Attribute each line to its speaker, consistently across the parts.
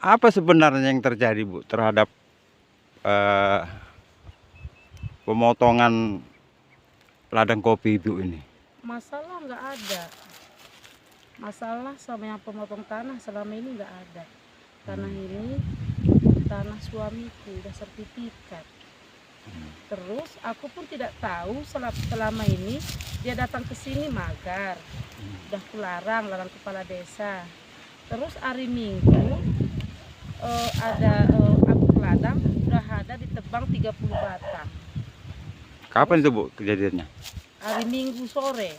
Speaker 1: Apa sebenarnya yang terjadi, Bu, terhadap eh, pemotongan ladang kopi Ibu ini?
Speaker 2: Masalah nggak ada. Masalah sama yang pemotong tanah selama ini nggak ada. Tanah ini tanah suamiku, udah sertifikat. Terus aku pun tidak tahu selama ini dia datang ke sini magar. Udah larang kepala desa. Terus hari Minggu aku ke ladang udah ada ditebang 30 batang.
Speaker 1: Kapan itu, Bu, kejadiannya?
Speaker 2: Hari Minggu sore.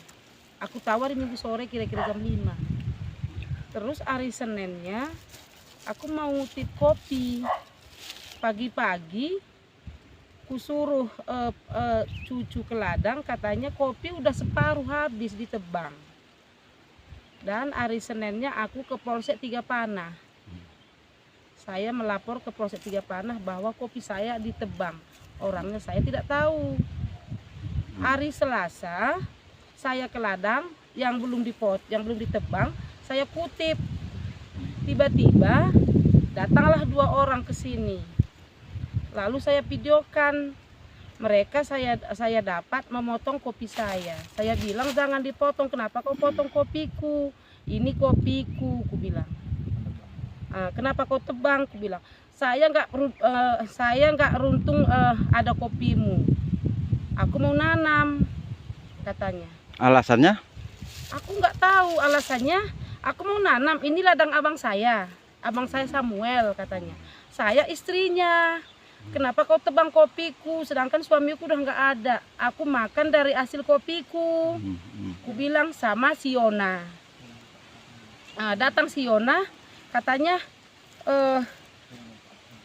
Speaker 2: Aku tahu hari Minggu sore kira-kira jam 5. Terus hari Seninnya aku mau ngutip kopi. Pagi-pagi kusuruh cucu ke ladang, katanya kopi udah separuh habis ditebang. Dan hari Seninnya aku ke Polsek Tiga Panah. Saya melapor ke Polsek Tiga Panah bahwa kopi saya ditebang. Orangnya saya tidak tahu. Hari Selasa saya ke ladang yang belum ditebang, saya kutip. Tiba-tiba datanglah 2 orang ke sini. Lalu saya videokan mereka, saya dapat memotong kopi saya. Saya bilang jangan dipotong, kenapa kau potong kopiku? Ini kopiku, ku bilang. Kenapa kau tebang? Ku bilang. Saya nggak runtung ada kopimu. Aku mau nanam, katanya.
Speaker 1: Alasannya?
Speaker 2: Aku nggak tahu alasannya. Aku mau nanam. Ini ladang abang saya Samuel, katanya. Saya istrinya. Kenapa kau tebang kopiku? Sedangkan suamiku udah nggak ada. Aku makan dari hasil kopiku. Ku bilang sama Siona. Datang Siona, katanya,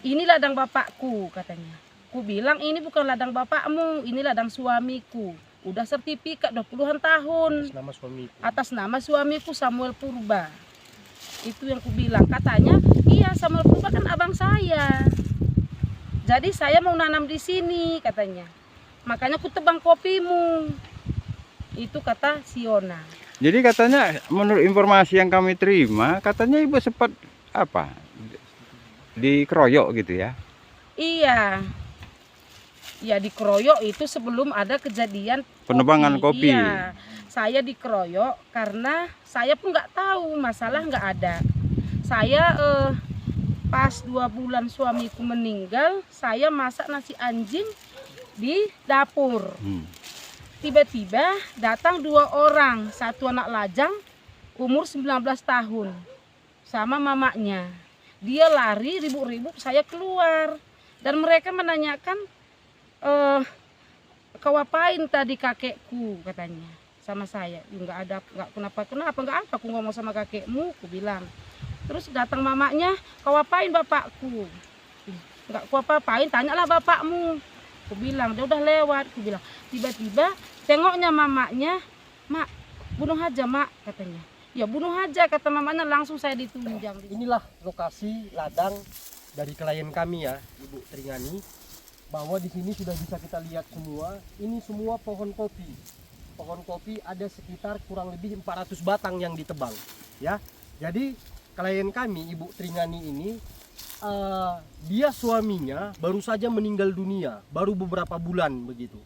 Speaker 2: ini ladang bapakku, katanya. Ku bilang ini bukan ladang bapakmu, ini ladang suamiku. Udah sertifikat, udah puluhan tahun. Atas nama suamiku Samuel Purba. Itu yang ku bilang. Katanya, iya Samuel Purba kan abang saya. Jadi saya mau nanam di sini, katanya. Makanya ku tebang kopimu. Itu kata Siona.
Speaker 1: Jadi katanya menurut informasi yang kami terima, katanya Ibu sempat dikeroyok gitu ya?
Speaker 2: Iya. Ya dikeroyok itu sebelum ada kejadian
Speaker 1: Penebangan kopi.
Speaker 2: Iya, saya dikeroyok karena saya pun nggak tahu, masalah nggak ada. Saya pas 2 bulan suamiku meninggal, saya masak nasi anjing di dapur. Tiba-tiba datang 2 orang, satu anak lajang umur 19 tahun sama mamanya. Dia lari ribut-ribut, saya keluar dan mereka menanyakan, kau apain tadi kakekku, katanya sama saya. Nggak ada, nggak kenapa aku ngomong sama kakekmu, aku bilang. Terus datang mamanya, kau apain bapakku? Nggak ku apa-apain, tanyalah bapakmu, aku bilang. Dia udah lewat, aku bilang. Tiba-tiba tengoknya mamanya, mak bunuh aja mak, katanya. Ya bunuh aja, kata mamanya, langsung saya ditunjang.
Speaker 3: Inilah lokasi ladang dari klien kami ya, Ibu Tringani. Bahwa di sini sudah bisa kita lihat semua, ini semua pohon kopi. Pohon kopi ada sekitar kurang lebih 400 batang yang ditebang, ya. Jadi klien kami Ibu Tringani ini, dia suaminya baru saja meninggal dunia, baru beberapa bulan begitu.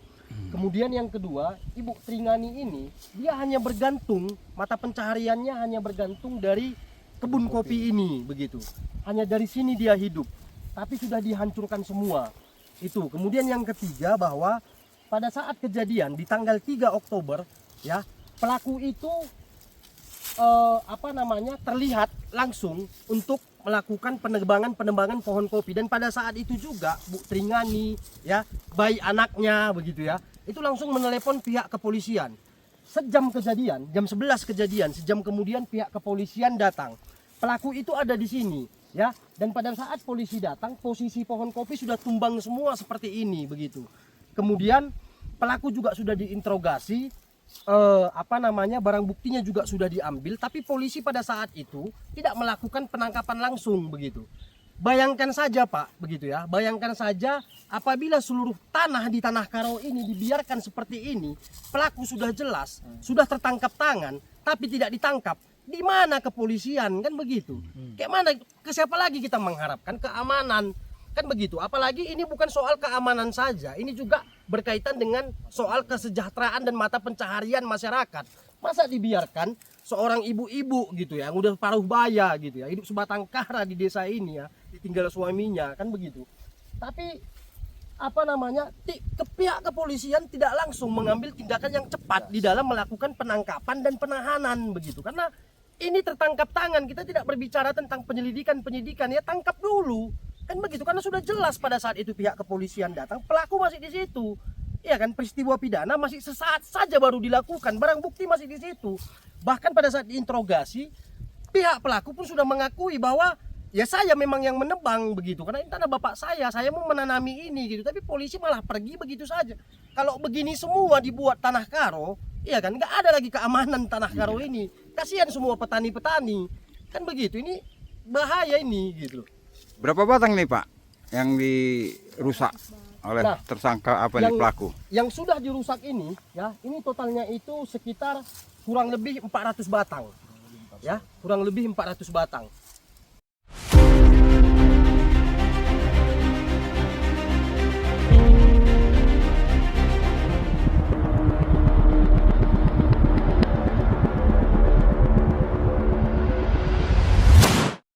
Speaker 3: Kemudian yang kedua, Ibu Tringani ini dia hanya bergantung, mata pencahariannya hanya bergantung dari kebun kopi ini begitu. Hanya dari sini dia hidup, tapi sudah dihancurkan semua. Itu. Kemudian yang ketiga, bahwa pada saat kejadian di tanggal 3 Oktober ya, pelaku itu terlihat langsung untuk melakukan penebangan pohon kopi. Dan pada saat itu juga Bu Tringani ya, bayi anaknya begitu ya, itu langsung menelepon pihak kepolisian. Sejam kejadian, jam 11 kejadian, sejam kemudian pihak kepolisian datang. Pelaku itu ada di sini ya, dan pada saat polisi datang, posisi pohon kopi sudah tumbang semua seperti ini begitu. Kemudian pelaku juga sudah diinterogasi, barang buktinya juga sudah diambil, tapi polisi pada saat itu tidak melakukan penangkapan langsung begitu. Bayangkan saja Pak, begitu ya, bayangkan saja apabila seluruh tanah di Tanah Karo ini dibiarkan seperti ini, pelaku sudah jelas, sudah tertangkap tangan, tapi tidak ditangkap. di mana kepolisian, kan begitu. Kayak mana, ke siapa lagi kita mengharapkan keamanan, kan begitu. Apalagi ini bukan soal keamanan saja, ini juga berkaitan dengan soal kesejahteraan dan mata pencaharian masyarakat. Masa dibiarkan seorang ibu-ibu gitu ya, yang udah paruh baya gitu ya, hidup sebatang kara di desa ini ya, ditinggal suaminya, kan begitu. Tapi apa namanya, ke pihak kepolisian tidak langsung mengambil tindakan yang cepat di dalam melakukan penangkapan dan penahanan begitu. Karena ini tertangkap tangan, kita tidak berbicara tentang penyidikan ya, tangkap dulu. Kan begitu, karena sudah jelas pada saat itu pihak kepolisian datang, pelaku masih di situ. Iya kan, peristiwa pidana masih sesaat saja baru dilakukan, barang bukti masih di situ. Bahkan pada saat diinterogasi, pihak pelaku pun sudah mengakui bahwa ya saya memang yang menebang begitu, karena ini tanah bapak saya mau menanami ini gitu. Tapi polisi malah pergi begitu saja. Kalau begini semua dibuat tanah karo, iya kan, nggak ada lagi keamanan tanah karo ini. Kasihan semua petani-petani, kan begitu. Ini bahaya ini gitu.
Speaker 1: Berapa batang nih Pak yang dirusak oleh tersangka apa nih pelaku?
Speaker 3: Yang sudah dirusak ini ya, ini totalnya itu sekitar kurang lebih 400 batang. Ya, kurang lebih 400 batang.